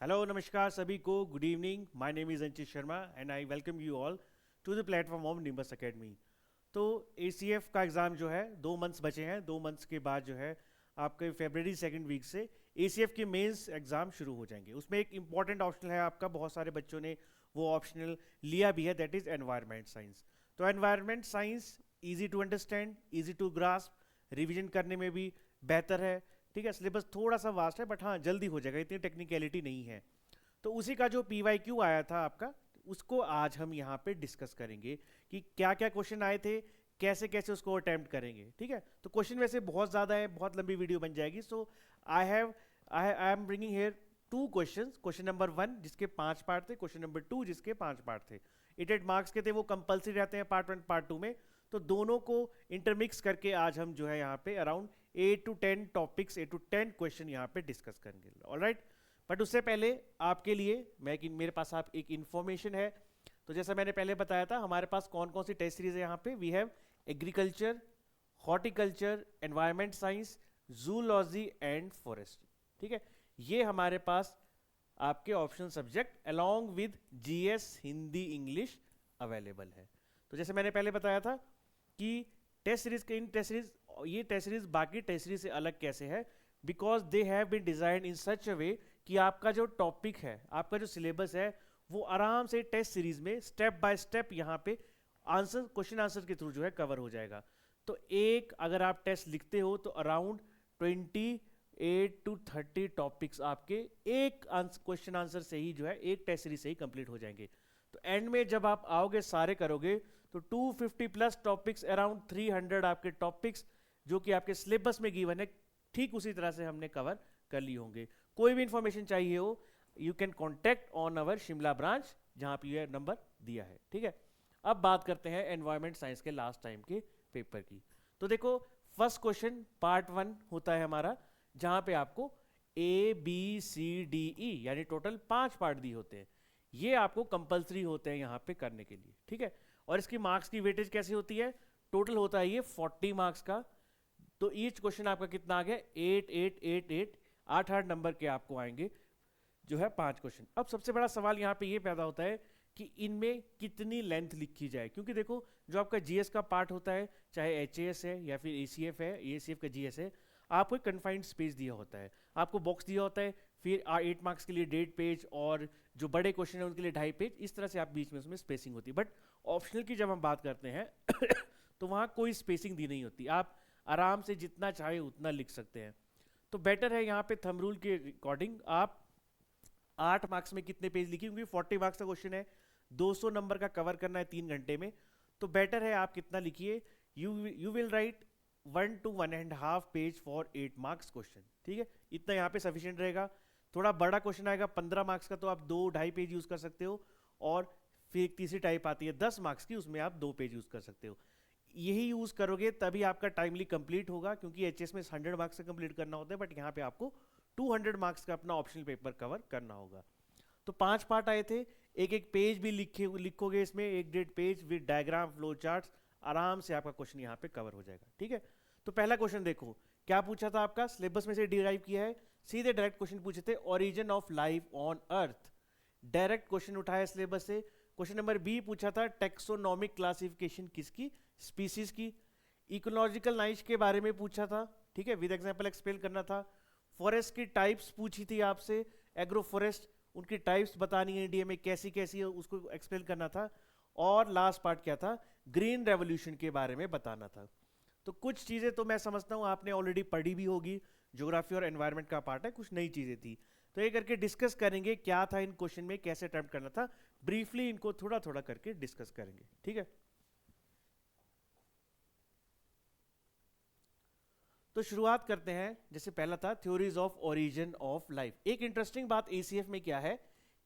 Hello नमस्कार सभी को, good evening. My name is Anchit Sharma and I welcome you all to the platform of Nimbus Academy. तो ACF का exam जो है 2 मंथ्स बचे हैं। 2 मंथ्स के बाद जो है आपके फरवरी सेकंड वीक से एसीएफ के मेंस एग्ज़ाम शुरू हो जाएंगे। उसमें एक इंपॉर्टेंट ऑप्शनल है आपका, बहुत सारे बच्चों ने वो ऑप्शनल लिया भी है, दैट इज़ एनवायरमेंट साइंस। तो environment science easy to understand, easy to grasp, revision करने में भी बेहतर है। ठीक है, सिलेबस थोड़ा सा वास्ट है बट हाँ जल्दी हो जाएगा, इतनी टेक्निकलिटी नहीं है। तो उसी का जो पीवाईक्यू आया था आपका, उसको आज हम यहाँ पे डिस्कस करेंगे कि क्या क्या क्वेश्चन आए थे, कैसे कैसे उसको अटेम्प्ट करेंगे। ठीक है, तो क्वेश्चन वैसे बहुत ज़्यादा है, बहुत लंबी वीडियो बन जाएगी। So I am bringing here 2 question. Question number 1 जिसके 5 पार्ट थे, क्वेश्चन नंबर 2 जिसके 5 पार्ट थे। 8 मार्क्स के थे, वो कंपलसरी रहते हैं पार्ट 1 पार्ट 2 में। तो दोनों को इंटरमिक्स करके आज हम जो है यहाँ पे around 8 to 10 topics, 8 to 10 question यहाँ पे डिस्कस करेंगे। ऑलराइट, बट उससे पहले आपके लिए मेरे पास आप एक इन्फॉर्मेशन है। तो जैसा मैंने पहले बताया था, हमारे पास कौन कौन सी टेस्ट सीरीज है यहाँ पे। We have agriculture, horticulture, environment science, zoology and forestry. ठीक है, ये हमारे पास आपके optional subject along with GS, Hindi, English available है। तो जैसे मैंने पहले बताया था कि टेस्ट सीरीज के इन टेस्ट सीरीज, ये टेस्ट सीरीज बाकी टेस्ट सीरीज से अलग कैसे है, because they have been design in such a way कि आपका जो टॉपिक है, आपका जो सिलेबस है, वो आराम से टेस्ट सीरीज में स्टेप बाय स्टेप यहाँ पे आंसर, क्वेश्चन आंसर के थ्रू जो है कवर हो जाएगा। तो एक अगर आप टेस्ट लिखते हो तो अराउंड 28 to 30 टॉपिक्स आपके एक क्वेश्चन आंसर से ही जो है, एक टेस्ट सीरीज से ही कंप्लीट हो जाएंगे। तो एंड में जब आप आओगे सारे करोगे तो 250 प्लस टॉपिक्स, अराउंड 300 आपके टॉपिक्स जो कि आपके सिलेबस में गिवन है, ठीक उसी तरह से हमने कवर कर लिए होंगे। कोई भी इंफॉर्मेशन चाहिए हो, you can contact on our Shimla branch, जहाँ पे ये नंबर दिया है। ठीक है, अब बात करते हैं एनवायरमेंट साइंस के लास्ट टाइम के पेपर की। तो देखो, फर्स्ट क्वेश्चन पार्ट 1 होता है हमारा, जहाँ पे आपको ABCDE यानी टोटल 5 पार्ट दिए होते हैं। ये आपको कंपलसरी होते हैं यहाँ पे करने के लिए। ठीक है, और इसकी मार्क्स की वेटेज कैसी होती है, टोटल होता है ये 40 मार्क्स का। तो ईच क्वेश्चन आपका कितना आ गया, 8 8 8 8, 8 8 नंबर के आपको आएंगे जो है 5 क्वेश्चन। अब सबसे बड़ा सवाल यहाँ पे ये पैदा होता है कि इनमें कितनी लेंथ लिखी जाए, क्योंकि देखो जो आपका जीएस का पार्ट होता है, चाहे एचएएस है या फिर एसीएफ है, एसीएफ का जीएस है, आपको एक कन्फाइंड स्पेस दिया होता है, आपको बॉक्स दिया होता है, फिर 8 मार्क्स के लिए 1.5 पेज और जो बड़े क्वेश्चन है उनके लिए 2.5 पेज, इस तरह से आप बीच में उसमें स्पेसिंग होती है। बट ऑप्शनल की जब हम बात करते हैं तो वहाँ कोई स्पेसिंग दी नहीं होती, आप आराम से जितना चाहे उतना लिख सकते हैं। तो बेटर है यहाँ पे थंब रूल के अकॉर्डिंग आप 8 मार्क्स में कितने पेज लिखिए, क्योंकि 40 मार्क्स का क्वेश्चन है, 200 नंबर का कवर करना है 3 घंटे में। तो बेटर है आप कितना लिखिए, you will write 1 to 1.5 page for 8 marks question. ठीक है, इतना यहाँ पे सफिशियंट रहेगा। थोड़ा बड़ा क्वेश्चन आएगा 15 मार्क्स का, तो आप 2 2.5 पेज यूज कर सकते हो, और फिर एक तीसरी टाइप आती है 10 मार्क्स की, उसमें आप 2 पेज यूज कर सकते हो। यही यूज करोगे तभी आपका टाइमली कंप्लीट होगा, क्योंकि एचएस में 100 मार्क्स से कंप्लीट करना होता है, बट यहाँ पे आपको 200 मार्क्स का अपना ऑप्शनल पेपर कवर करना होगा। तो 5 पार्ट आए थे, एक एक पेज भी लिखोगे इसमें, 1 1.5 page with diagram, flow charts, आराम से आपका क्वेश्चन यहाँ पे कवर हो जाएगा। ठीक है, तो पहला क्वेश्चन देखो क्या पूछा था, आपका सिलेबस में से डिराइव किया है, सीधे डायरेक्ट क्वेश्चन पूछे थे, origin of life on earth. Direct question उठाया सिलेबस से। क्वेश्चन नंबर बी पूछा था, टेक्सोनॉमिक क्लासिफिकेशन किसकी, स्पीसीज की। इकोलॉजिकल नाइच के बारे में पूछा था, ठीक है, विद एग्जांपल एक्सप्लेन करना था। फॉरेस्ट की टाइप्स पूछी थी आपसे, एग्रो फॉरेस्ट, उनकी टाइप्स बतानी है इंडिया में कैसी कैसी है, उसको एक्सप्लेन करना था। और लास्ट पार्ट क्या था, ग्रीन रेवोल्यूशन के बारे में बताना था। तो कुछ चीज़ें तो मैं समझता हूँ आपने ऑलरेडी पढ़ी भी होगी, ज्योग्राफी और एनवायरनमेंट का पार्ट है, कुछ नई चीज़ें थी। तो ये करके डिस्कस करेंगे क्या था इन क्वेश्चन में, कैसे अटेम्प्ट करना था, ब्रीफली इनको थोड़ा थोड़ा करके डिस्कस करेंगे। ठीक है, तो शुरुआत करते हैं। जैसे पहला था theories of origin of life. एक इंटरेस्टिंग बात एसीएफ में क्या है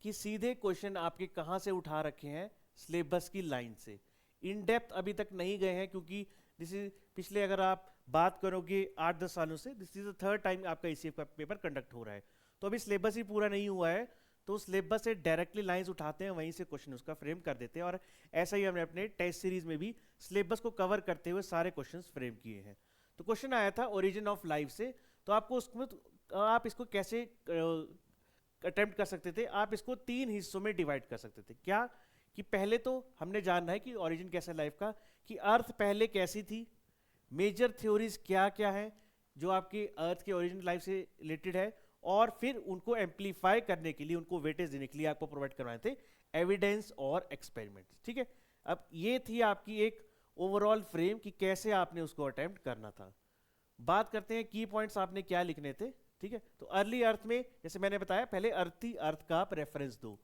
कि सीधे क्वेश्चन आपके कहां से उठा रखे हैं, सिलेबस की लाइन से। इन डेप्थ अभी तक नहीं गए हैं, क्योंकि दिस इज पिछले अगर आप बात करोगे 8 10 सालों से, this is the third time आपका एसीएफ का पेपर कंडक्ट हो रहा है। तो अभी सिलेबस ही पूरा नहीं हुआ है, तो सिलेबस से डायरेक्टली लाइंस उठाते हैं, वहीं से क्वेश्चन उसका फ्रेम कर देते हैं। और ऐसा ही हमने अपने टेस्ट सीरीज में भी सिलेबस को कवर करते हुए सारे क्वेश्चंस फ्रेम किए हैं। तो क्वेश्चन आया था ओरिजिन ऑफ लाइफ से, तो आपको उसमें आप इसको कैसे अटेम्प्ट कर सकते थे, आप इसको 3 हिस्सों में डिवाइड कर सकते थे। क्या कि पहले तो हमने जानना है कि ओरिजिन कैसा है लाइफ का, कि अर्थ पहले कैसी थी, मेजर थ्योरीज क्या क्या है जो आपकी अर्थ के ओरिजिन लाइफ से रिलेटेड है, और फिर उनको एम्पलीफाई करने के लिए, उनको वेटेज देने के लिए आपको प्रोवाइड करवाए थे एविडेंस और एक्सपेरिमेंट्स। ठीक है, अब ये थी आपकी एक ओवरऑल फ्रेम कि कैसे आपने उसको अटेम्प्ट करना था। बात करते हैं की पॉइंट्स आपने क्या लिखने थे। ठीक है, तो अर्ली अर्थ में जैसे मैंने बताया, पहले अर्थ थी, अर्थ का आप रेफरेंस दो,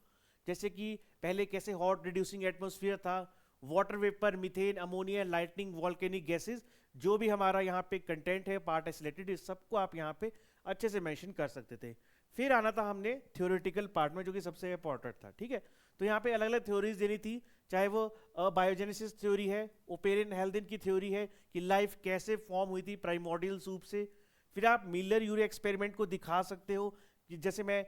जैसे कि पहले कैसे हॉट रिड्यूसिंग एटमॉस्फेयर था, water vapour, methane, ammonia, lightning, volcanic gases, जो भी हमारा यहाँ पे कंटेंट है, पार्ट आइसोलेटेड, इस सबको आप यहाँ पे अच्छे से मेंशन कर सकते थे। फिर आना था हमने थ्योरेटिकल पार्ट में, जो कि सबसे इंपॉर्टेंट था। ठीक है, तो यहाँ पे अलग अलग थ्योरीज देनी थी, चाहे वो बायोजेनेसिस थ्योरी है, ओपेरियन हेल्दिन की थ्योरी है कि लाइफ कैसे फॉर्म हुई थी प्राइमोर्डियल सूप से। फिर आप मिलर यूरे एक्सपेरिमेंट को दिखा सकते हो कि जैसे मैं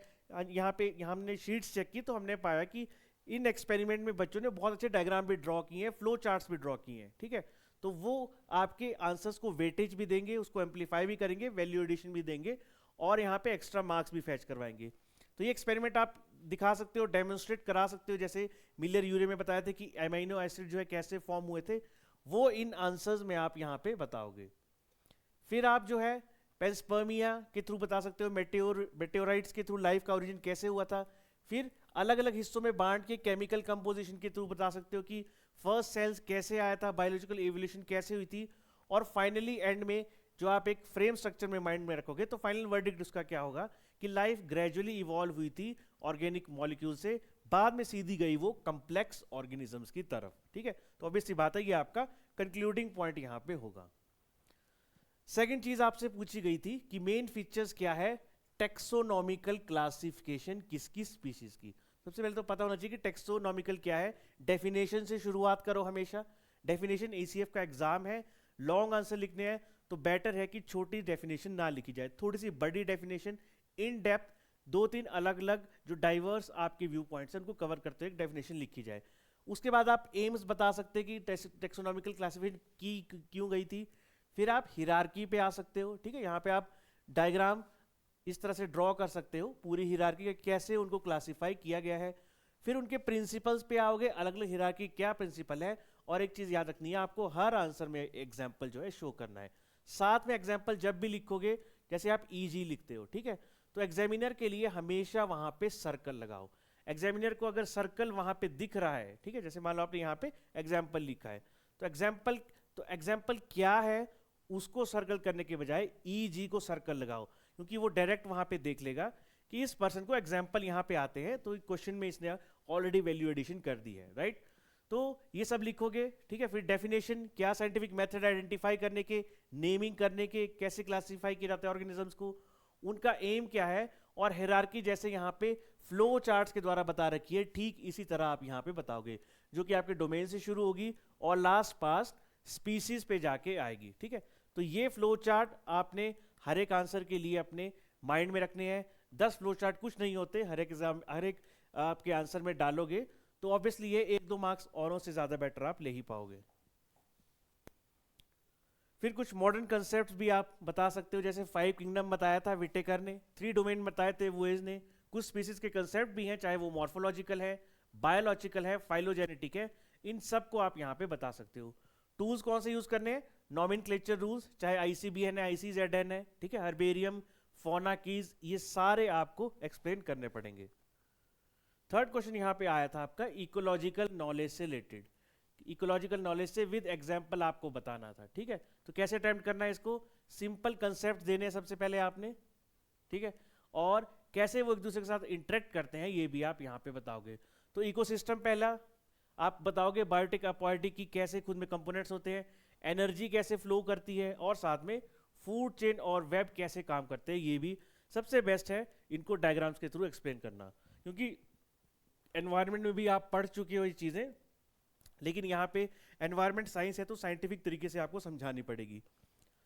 यहाँ पे हमने शीट्स चेक की तो हमने पाया कि इन एक्सपेरिमेंट में बच्चों ने बहुत अच्छे डायग्राम भी ड्रॉ किए हैं, फ्लो चार्ट्स भी ड्रॉ किए हैं। ठीक है, तो वो आपके आंसर्स को वेटेज भी देंगे, उसको एम्पलीफाई भी करेंगे, वैल्यू एडिशन भी देंगे, और यहाँ पे एक्स्ट्रा मार्क्स भी फैच करवाएंगे। तो ये एक्सपेरिमेंट आप दिखा सकते हो, डेमोन्स्ट्रेट करा सकते हो, जैसे मिलर यूरे में बताया था कि एमाइनो एसिड जो है कैसे फॉर्म हुए थे, वो इन आंसर्स में आप यहाँ पे बताओगे। फिर आप जो है पेंस्पर्मिया के थ्रू बता सकते हो, मेटेओराइट्स के थ्रू लाइफ का ओरिजिन कैसे हुआ था। फिर अलग अलग हिस्सों में बांट के केमिकल कंपोजिशन के थ्रू बता सकते हो कि फर्स्ट सेल्स कैसे आया था, बायोलॉजिकल एवोल्यूशन कैसे हुई थी, और फाइनली एंड में जो आप एक फ्रेम स्ट्रक्चर में माइंड में रखोगे तो फाइनल वर्डिक्ट उसका क्या होगा कि लाइफ ग्रेजुअली इवॉल्व हुई थी ऑर्गेनिक मॉलिक्यूल से, बाद में सीधी गई वो कम्प्लेक्स ऑर्गेनिजम्स की तरफ। ठीक है, तो ऑब्वियसली बात है, ये आपका कंक्लूडिंग पॉइंट यहाँ पे होगा। सेकेंड चीज आपसे पूछी गई थी कि मेन फीचर्स क्या है टेक्सोनॉमिकल क्लासिफिकेशन किसकी स्पीशीज की। सबसे पहले तो पता होना चाहिए कि टेक्सोनॉमिकल क्या है। डेफिनेशन से शुरुआत करो हमेशा, डेफिनेशन एसीएफ का एग्जाम है, लॉन्ग आंसर लिखने हैं तो बेटर है कि छोटी डेफिनेशन ना लिखी जाए, थोड़ी सी बड़ी डेफिनेशन, इन डेप्थ 2-3 अलग अलग जो डाइवर्स आपके व्यू पॉइंट्स हैं उनको कवर करते हुए एक डेफिनेशन लिखी जाए। उसके बाद आप एम्स बता सकते हैं कि टेक्सोनॉमिकल क्लासिफिकेशन की क्यों गई थी। फिर आप हिरार्की पे आ सकते हो। ठीक है, यहाँ पे आप डायग्राम इस तरह से ड्रॉ कर सकते हो पूरी हिरार्की का, कैसे उनको क्लासिफाई किया गया है। फिर उनके प्रिंसिपल्स पे आओगे, अलग अलग हिरार्की क्या प्रिंसिपल है, और एक चीज याद रखनी है, आपको हर आंसर में एग्जाम्पल जो है शो करना है। साथ में एग्जाम्पल जब भी लिखोगे, जैसे आप ईजी लिखते हो, ठीक है, तो एग्जामिनर के लिए हमेशा वहां पे सर्कल लगाओ। एग्जामिनर को अगर सर्कल वहां पे दिख रहा है, ठीक है, जैसे मान लो आपने यहाँ पे एग्जाम्पल लिखा है, तो एग्जाम्पल क्या है उसको सर्कल करने के बजाय ईजी को सर्कल लगाओ, क्योंकि वो डायरेक्ट वहां पे देख लेगा कि इस पर्सन को एग्जाम्पल यहाँ पे आते हैं, तो क्वेश्चन में इसने ऑलरेडी वैल्यू एडिशन कर दी है, राइट। तो ये सब लिखोगे, ठीक है। फिर डेफिनेशन क्या, साइंटिफिक मेथड आइडेंटिफाई करने के, नेमिंग करने के, कैसे क्लासिफाई किया जाता है ऑर्गेनिजम्स को, उनका एम क्या है, और हायरार्की जैसे यहाँ पे फ्लो चार्ट्स के द्वारा बता रखी है, ठीक इसी तरह आप यहाँ पे बताओगे, जो कि आपके डोमेन से शुरू होगी और लास्ट पास स्पीसीज पे जाके आएगी, ठीक है। तो ये फ्लो चार्ट आपने हर एक आंसर के लिए अपने माइंड में रखने हैं। 10 फ्लो चार्ट कुछ नहीं होते, हर एक आपके आंसर में डालोगे तो ऑब्वियसली ये 1-2 मार्क्स औरों से ज्यादा बेटर आप ले ही पाओगे। फिर कुछ मॉडर्न कंसेप्ट्स भी आप बता सकते हो, जैसे 5 किंगडम बताया था विटेकर ने, 3 डोमेन बताए थे वुएज ने, कुछ स्पीसीज के कंसेप्ट भी हैं, चाहे वो मॉर्फोलॉजिकल है, बायोलॉजिकल है, फाइलोजेनेटिक है, इन सब को आप यहाँ पे बता सकते हो। टूल्स कौन से यूज करने हैं, नॉमेनक्लेचर रूल्स, चाहे आईसीबीएन है, आईसीजेडएन है, ठीक है, हर्बेरियम, फौना कीज, ये सारे आपको एक्सप्लेन करने पड़ेंगे। थर्ड क्वेश्चन यहाँ पे आया था आपका इकोलॉजिकल नॉलेज से रिलेटेड, इकोलॉजिकल नॉलेज से विद एग्जाम्पल आपको बताना था, ठीक है। तो कैसे अटेम्प्ट करना है इसको, सिंपल कंसेप्ट देने हैं सबसे पहले आपने, ठीक है, और कैसे वो एक दूसरे के साथ इंटरेक्ट करते हैं ये भी आप यहाँ पे बताओगे। तो इकोसिस्टम पहला आप बताओगे, बायोटिक अपोइटिक की कैसे खुद में कंपोनेंट्स होते हैं, एनर्जी कैसे फ्लो करती है, और साथ में फूड चेन और वेब कैसे काम करते हैं, ये भी सबसे बेस्ट है इनको डायग्राम्स के थ्रू एक्सप्लेन करना, क्योंकि एनवायरनमेंट में भी आप पढ़ चुके हो ये चीज़ें, लेकिन यहाँ पे एनवायरनमेंट साइंस है तो साइंटिफिक तरीके से आपको समझानी पड़ेगी।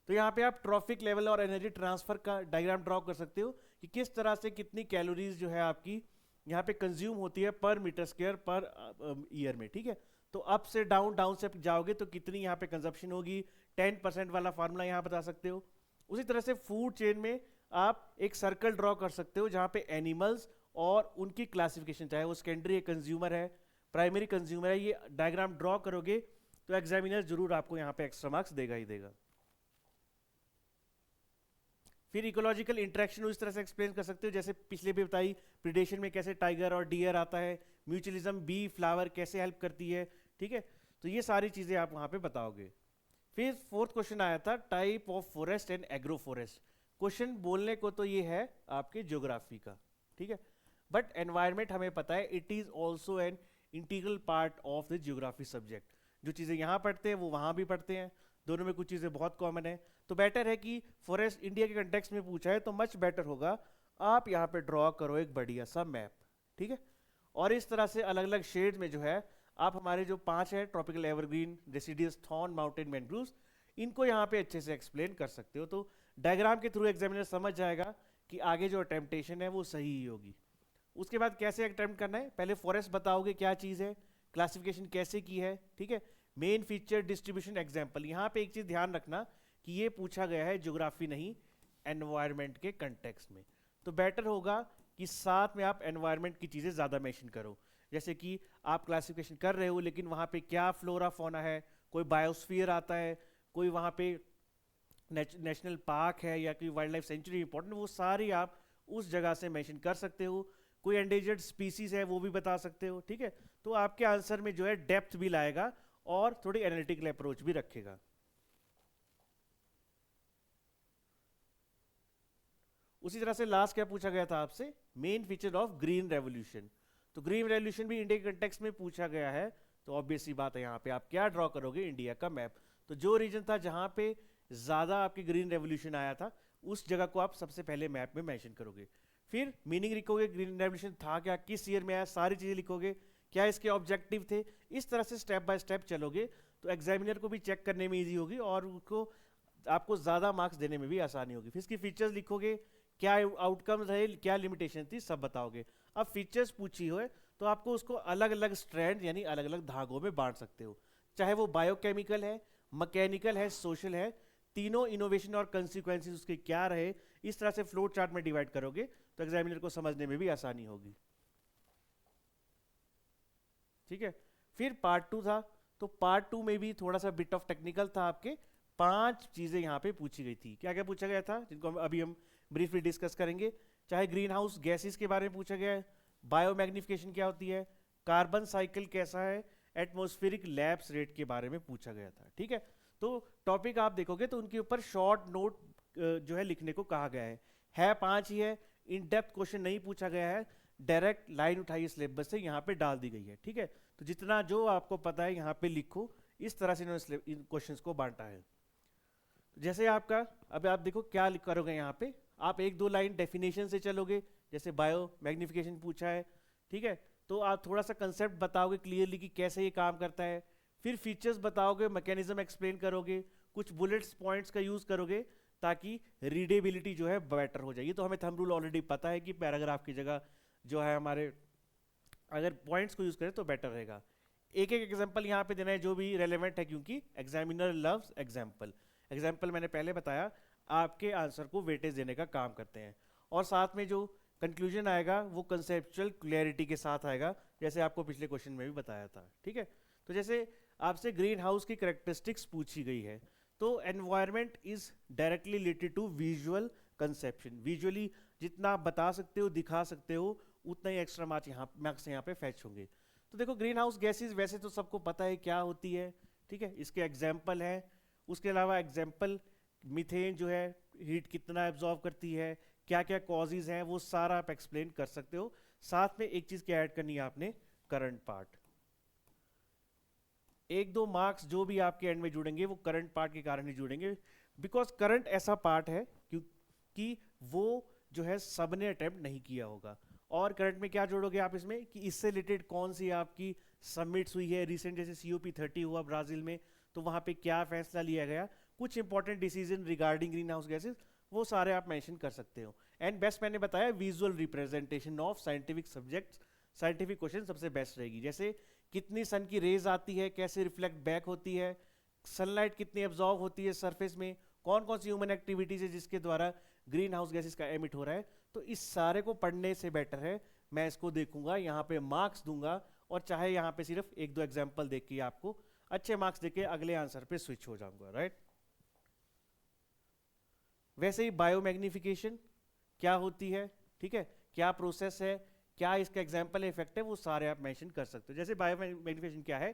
तो यहाँ पे आप ट्रॉफिक लेवल और एनर्जी ट्रांसफर का डायग्राम ड्रॉ कर सकते हो कि किस तरह से कितनी कैलोरीज जो है आपकी यहाँ पे कंज्यूम होती है पर मीटर स्क्वायर पर ईयर में, ठीक है। तो अप से डाउन से जाओगे तो कितनी यहाँ पे कंजप्शन होगी, 10% वाला फार्मूला यहाँ बता सकते हो। उसी तरह से फूड चेन में आप एक सर्कल ड्रॉ कर सकते हो जहाँ पे एनिमल्स और उनकी क्लासिफिकेशन, चाहे वो सेकेंडरी कंज्यूमर है, प्राइमरी कंज्यूमर है, ये डायग्राम ड्रॉ करोगे तो एग्जामिनर जरूर आपको यहाँ पे एक्स्ट्रा मार्क्स देगा ही देगा। फिर इकोलॉजिकल इंटरेक्शन उस तरह से एक्सप्लेन कर सकते हो जैसे पिछले भी बताई, प्रिडेशन में कैसे टाइगर और डियर आता है, म्यूचुअलिज्म बी फ्लावर कैसे हेल्प करती है, ठीक है, तो ये सारी चीजें आप वहां पे बताओगे। फिर फोर्थ क्वेश्चन आया था type of forest and agro forest. Question बोलने को तो ये है आपके ज्योग्राफी का, ठीक है, बट एनवायरमेंट हमें पता है it is also an integral part of the geography subject. जो चीज़ें यहाँ पढ़ते हैं वो वहाँ भी पढ़ते हैं, दोनों में कुछ चीज़ें बहुत कॉमन है, तो बेटर है कि फॉरेस्ट इंडिया के कंटेक्स्ट में पूछा है तो मच बेटर होगा आप यहाँ पे ड्रॉ करो एक बढ़िया सा मैप, ठीक है। और इस तरह से अलग अलग शेड में जो है आप हमारे जो 5 है tropical evergreen, deciduous, thorn, mountain mangroves, इनको यहाँ पे अच्छे से एक्सप्लेन कर सकते हो। तो डायग्राम के थ्रू एग्जामिनर समझ जाएगा कि आगे जो अटेम्प्टेशन है वो सही ही होगी। उसके बाद कैसे अटेम्प्ट करना है, पहले फॉरेस्ट बताओगे क्या चीज़ है, क्लासिफिकेशन कैसे की है, ठीक है, मेन फीचर, डिस्ट्रीब्यूशन, एग्जाम्पल। यहाँ पे एक चीज़ ध्यान रखना कि ये पूछा गया है ज्योग्राफी नहीं एनवायरनमेंट के कंटेक्स्ट में, तो बेटर होगा कि साथ में आप एनवायरनमेंट की चीज़ें ज़्यादा मेंशन करो। जैसे कि आप क्लासिफिकेशन कर रहे हो लेकिन वहाँ पे क्या फ्लोरा फौना है, कोई बायोस्फीयर आता है, कोई वहाँ पे नेशनल पार्क है या कोई वाइल्ड लाइफ सेंचुरी इंपॉर्टेंट, वो सारी आप उस जगह से मेंशन कर सकते हो। कोई एंडेंजर्ड स्पीसीज है वो भी बता सकते हो, ठीक है, तो आपके आंसर में जो है डेप्थ भी लाएगा और थोड़ी एनालिटिकल अप्रोच भी रखेगा। उसी तरह से लास्ट क्या पूछा गया था आपसे, main feature of green revolution. तो ग्रीन रेवोल्यूशन भी इंडिया के कंटेक्स्ट में पूछा गया है, तो ऑब्वियस सी बात है यहाँ पे आप क्या ड्रॉ करोगे, इंडिया का मैप। तो जो रीजन था जहाँ पे ज़्यादा आपकी ग्रीन रेवोल्यूशन आया था उस जगह को आप सबसे पहले मैप में मेंशन करोगे। फिर मीनिंग लिखोगे, ग्रीन रेवोल्यूशन था क्या, किस ईयर में आया, सारी चीज़ें लिखोगे, क्या इसके ऑब्जेक्टिव थे। इस तरह से स्टेप बाय स्टेप चलोगे तो एग्जामिनर को भी चेक करने में ईजी होगी और उसको आपको ज़्यादा मार्क्स देने में भी आसानी होगी। फिर इसकी फीचर्स लिखोगे, क्या आउटकम रहे, क्या लिमिटेशन थी, सब बताओगे। अब फीचर्स पूछी हो तो आपको उसको अलग अलग स्ट्रैंड यानी अलग अलग धागों में बांट सकते हो, चाहे वो बायोकेमिकल है, मैकेनिकल है, सोशल है, तीनों इनोवेशन और कंसिक्वेंसेस उसके क्या रहे, इस तरह से फ्लो चार्ट में डिवाइड करोगे तो एग्जामिनर को समझने में भी आसानी होगी, ठीक है। फिर पार्ट 2 था, तो पार्ट 2 में भी थोड़ा सा बिट ऑफ टेक्निकल था, आपके 5 चीजें यहाँ पे पूछी गई थी। क्या क्या पूछा गया था जिनको अभी हम ब्रीफली डिस्कस करेंगे, चाहे ग्रीन हाउस गैसेस के बारे में पूछा गया है, बायोमैग्निफिकेशन क्या होती है, कार्बन साइकिल कैसा है, एटमॉस्फेरिक लैप्स रेट के बारे में पूछा गया था, ठीक है। तो टॉपिक आप देखोगे तो उनके ऊपर शॉर्ट नोट जो है लिखने को कहा गया है 5 ही है, इन डेप्थ क्वेश्चन नहीं पूछा गया है, डायरेक्ट लाइन उठाई सिलेबस से यहाँ पे डाल दी गई है, ठीक है। तो जितना जो आपको पता है यहाँ पे लिखो, इस तरह से इन्होंने इन क्वेश्चंस को बांटा है। जैसे आपका अब आप देखो क्या करोगे यहाँ पे, आप 1-2 लाइन डेफिनेशन से चलोगे, जैसे बायो मैग्निफिकेशन पूछा है, ठीक है, तो आप थोड़ा सा कंसेप्ट बताओगे क्लियरली कि कैसे ये काम करता है। फिर फीचर्स बताओगे, मैकेनिज्म एक्सप्लेन करोगे, कुछ बुलेट्स पॉइंट्स का यूज करोगे ताकि रीडेबिलिटी जो है बेटर हो जाएगी। तो हमें थंब रूल ऑलरेडी पता है कि पैराग्राफ की जगह जो है हमारे अगर पॉइंट्स को यूज करें तो बेटर रहेगा। एक एक एग्जांपल यहाँ पे देना है जो भी रेलेवेंट है, क्योंकि एग्जामिनर लव्स एग्जांपल। एग्जाम्पल मैंने पहले बताया आपके आंसर को वेटेज देने का काम करते हैं, और साथ में जो कंक्लूजन आएगा वो कंसेप्चुअल क्लैरिटी के साथ आएगा, जैसे आपको पिछले क्वेश्चन में भी बताया था, ठीक है। तो जैसे आपसे ग्रीन हाउस की करेक्टरिस्टिक्स पूछी गई है, तो environment is directly related to visual conception. Visually जितना आप बता सकते हो, दिखा सकते हो, उतना ही एक्स्ट्रा मार्क्स यहाँ पे फैच होंगे। तो देखो ग्रीन हाउस गैसेज वैसे तो सबको पता है क्या होती है, ठीक है, इसके एग्जाम्पल है। उसके अलावा एग्जाम्पल मीथेन जो है हीट कितना एब्जॉर्व करती है, क्या क्या कॉजेज हैं, वो सारा आप एक्सप्लेन कर सकते हो। साथ में एक चीज क्या ऐड करनी है आपने, करंट पार्ट। 1-2 मार्क्स जो भी आपके एंड में जुड़ेंगे वो करंट पार्ट के कारण ही जुड़ेंगे, बिकॉज करंट ऐसा पार्ट है क्योंकि वो जो है सबने अटेम्प्ट नहीं किया होगा। और करंट में क्या जोड़ोगे आप इसमें कि इससे रिलेटेड कौन सी आपकी सबमिट्स हुई है रिसेंट, जैसे COP30 हुआ ब्राजील में, तो वहाँ पे क्या फैसला लिया गया, कुछ important decision regarding green house gases, वो सारे आप मेंशन कर सकते हो। एंड बेस्ट मैंने बताया visual representation of scientific subjects, scientific question सबसे बेस्ट रहेगी। जैसे कितनी सन की रेज आती है, कैसे रिफ्लेक्ट बैक होती है, सनलाइट कितनी एब्जॉर्व होती है सरफेस में, कौन कौन सी ह्यूमन एक्टिविटीज है जिसके द्वारा ग्रीन हाउस गैसेज का एमिट हो रहा है। तो इस सारे को पढ़ने से बेटर है मैं इसको देखूंगा, यहाँ पे मार्क्स दूंगा, और चाहे यहाँ पे सिर्फ एक दो एग्जाम्पल देख के आपको अच्छे मार्क्स देके अगले आंसर पे स्विच हो जाऊंगा, राइट। वैसे ही बायोमैग्निफिकेशन क्या होती है, ठीक है, क्या प्रोसेस है, क्या इसका एग्जाम्पल इफेक्ट है, वो सारे आप मेंशन कर सकते हो। जैसे बायोमैग्निफिकेशन क्या है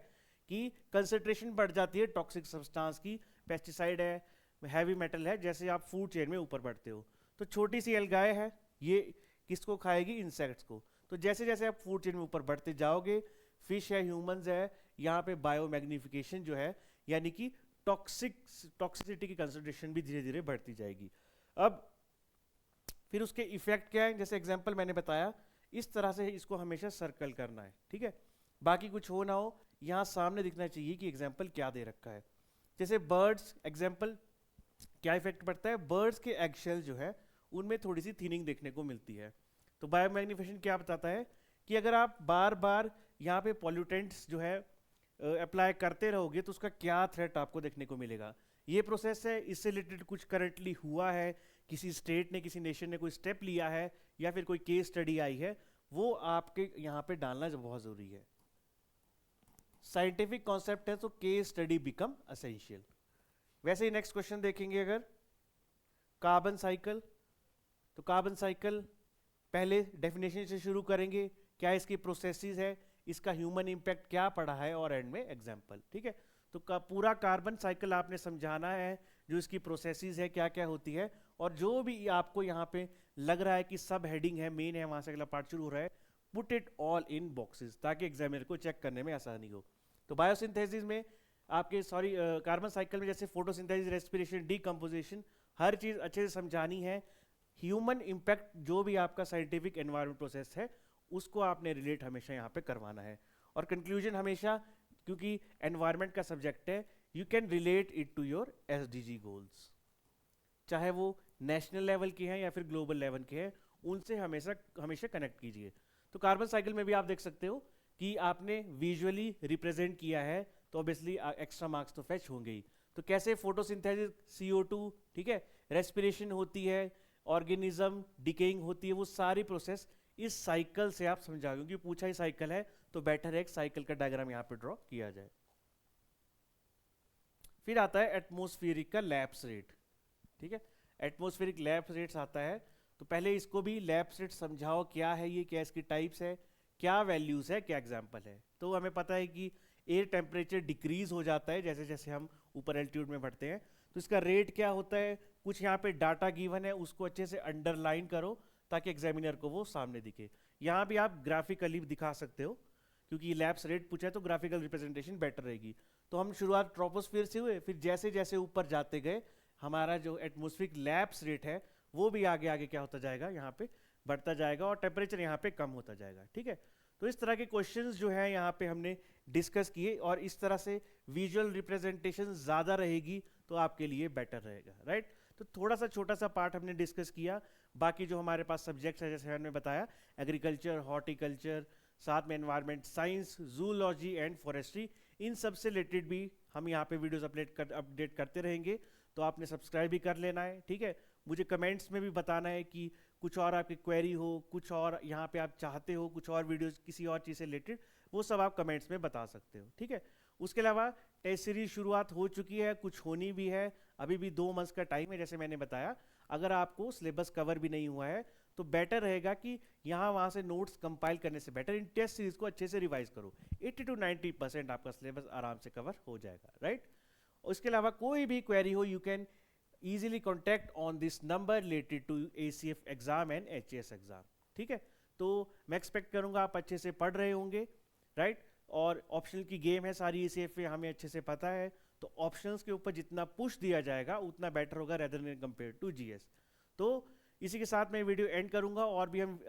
कि कंसंट्रेशन बढ़ जाती है टॉक्सिक सब्सटेंस की, पेस्टिसाइड है, हैवी मेटल है, जैसे आप फूड चेन में ऊपर बढ़ते हो तो छोटी सी एल्गाए है, ये किसको खाएगी, इंसेक्ट्स को। तो जैसे जैसे आप फूड चेन में ऊपर बढ़ते जाओगे, फिश है, ह्यूमंस है, यहाँ पे बायोमैग्निफिकेशन जो है यानी कि टॉक्सिसिटी की कंसंट्रेशन भी धीरे धीरे बढ़ती जाएगी। अब फिर उसके इफेक्ट क्या है, जैसे एग्जांपल मैंने बताया, इस तरह से इसको हमेशा सर्कल करना है, ठीक है, बाकी कुछ हो ना हो यहाँ सामने दिखना चाहिए कि एग्जाम्पल क्या दे रखा है। जैसे बर्ड्स एग्जाम्पल, क्या इफेक्ट पड़ता है, बर्ड्स के एगशेल जो है उनमें थोड़ी सी थिनिंग देखने को मिलती है। तो बायोमैग्निफिकेशन क्या बताता है कि अगर आप बार बार यहाँ पे पॉल्यूटेंट्स जो है अप्लाई करते रहोगे तो उसका क्या थ्रेट आपको देखने को मिलेगा। ये प्रोसेस है, इससे रिलेटेड कुछ करंटली हुआ है, किसी स्टेट ने, किसी नेशन ने कोई स्टेप लिया है, या फिर कोई केस स्टडी आई है, वो आपके यहाँ पे डालना बहुत जरूरी है। साइंटिफिक कॉन्सेप्ट है तो केस स्टडी बिकम एसेंशियल। वैसे ही नेक्स्ट क्वेश्चन देखेंगे, अगर कार्बन साइकिल, तो कार्बन साइकिल पहले डेफिनेशन से शुरू करेंगे, क्या इसकी प्रोसेसेस है, इसका ह्यूमन इंपैक्ट क्या पड़ा है, और एंड में एग्जाम्पल, ठीक है। तो पूरा कार्बन साइकिल आपने समझाना है, जो इसकी प्रोसेसेस है क्या क्या होती है, और जो भी आपको यहाँ पे लग रहा है कि सब हेडिंग है, मेन है, वहां से अगला पार्ट शुरू हो रहा है, put it all in boxes ताकि एग्जामिनर को चेक करने में आसानी हो। तो बायोसिंथेसिस में आपके कार्बन साइकिल में जैसे फोटोसिंथेसिस, रेस्पिरेशन, डीकंपोजिशन, हर चीज अच्छे से समझानी है। ह्यूमन इंपैक्ट जो भी आपका साइंटिफिक एनवायरमेंट प्रोसेस है उसको आपने रिलेट हमेशा यहाँ पे करवाना है। और कंक्लूजन हमेशा, क्योंकि एनवायरमेंट का सब्जेक्ट है, you can relate it to your SDG goals, चाहे वो नेशनल लेवल के हैं या फिर ग्लोबल लेवल के हैं, उनसे हमेशा हमेशा कनेक्ट कीजिए। तो कार्बन साइकिल में भी आप देख सकते हो कि आपने विजुअली रिप्रेजेंट किया है, तो ऑब्वियसली एक्स्ट्रा मार्क्स तो फेच होंगे ही। तो कैसे फोटोसिंथेसिस, CO2, ठीक है, रेस्पिरेशन होती है, ऑर्गेनिज्म डिकेइंग होती है, वो सारी प्रोसेस इस साइकिल से आप समझाओगे, क्योंकि पूछा ही साइकिल है तो बेटर है एक साइकिल का डायग्राम यहाँ पे ड्रॉ किया जाए। फिर आता है एटमॉस्फेरिक का लैप्स रेट, ठीक है, एटमॉस्फेरिक लैप्स रेट्स आता है। तो पहले इसको भी लैप्स रेट समझाओ, क्या है ये, क्या इसकी टाइप्स है, क्या वैल्यूज है, क्या एग्जाम्पल है। तो हमें पता है कि एयर टेम्परेचर डिक्रीज हो जाता है जैसे जैसे हम ऊपर एल्टीट्यूड में बढ़ते हैं, तो इसका रेट क्या होता है, कुछ यहाँ पे डाटा गिवन है, उसको अच्छे से अंडरलाइन करो ताकि एग्जामिनर को वो सामने दिखे। यहाँ भी आप ग्राफिकली दिखा सकते हो, क्योंकि लैप्स रेट पूछा है तो ग्राफिकल रिप्रेजेंटेशन बेटर रहेगी। तो हम शुरुआत ट्रोपोस्फीयर से हुए, फिर जैसे जैसे ऊपर जाते गए हमारा जो एटमॉस्फेरिक लैप्स रेट है वो भी आगे आगे क्या होता जाएगा, यहाँ पे बढ़ता जाएगा, और टेम्परेचर यहाँ पे कम होता जाएगा, ठीक है। तो इस तरह के क्वेश्चंस जो है यहाँ पे हमने डिस्कस किए, और इस तरह से विजुअल रिप्रेजेंटेशन ज़्यादा रहेगी तो आपके लिए बेटर रहेगा, राइट। तो थोड़ा सा छोटा सा पार्ट हमने डिस्कस किया, बाकी जो हमारे पास सब्जेक्ट्स है जैसे हमने बताया, एग्रीकल्चर, हॉर्टिकल्चर, साथ में environment science, zoology and forestry, इन सब से रिलेटेड भी हम यहाँ पे वीडियोस अपडेट करते रहेंगे। तो आपने सब्सक्राइब भी कर लेना है, ठीक है। मुझे कमेंट्स में भी बताना है कि कुछ और आपकी क्वेरी हो, कुछ और यहाँ पे आप चाहते हो, कुछ और वीडियोस किसी और चीज़ से रिलेटेड, वो सब आप कमेंट्स में बता सकते हो, ठीक है। उसके अलावा टेस्ट सीरीज शुरुआत हो चुकी है, कुछ होनी भी है, अभी भी 2 मंथ्स का टाइम है जैसे मैंने बताया। अगर आपको सिलेबस कवर भी नहीं हुआ है तो बेटर रहेगा कि यहाँ वहाँ से नोट्स कंपाइल करने से बेटर इन टेस्ट सीरीज को अच्छे से रिवाइज करो, 80 to 90% आपका सिलेबस आराम से कवर हो जाएगा, राइट। उसके अलावा कोई भी क्वेरी हो, you can easily contact on this number related to ACF exam and HAS exam, ठीक है। तो मैं एक्सपेक्ट करूंगा आप अच्छे से पढ़ रहे होंगे, राइट। और ऑप्शनल की गेम है सारी ACF में, हमें अच्छे से पता है, तो ऑप्शंस के ऊपर जितना पुश दिया जाएगा उतना बेटर होगा rather than compare to GS। तो इसी के साथ मैं वीडियो एंड करूंगा, और भी हम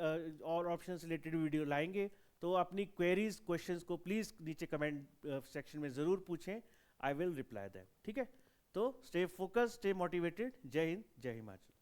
और ऑप्शन से रिलेटेड वीडियो लाएंगे। तो अपनी क्वेरीज, क्वेश्चंस को प्लीज़ नीचे कमेंट सेक्शन में ज़रूर पूछें, आई विल रिप्लाई दैट, ठीक है। तो स्टे फोकस, स्टे मोटिवेटेड। जय हिंद, जय हिमाचल।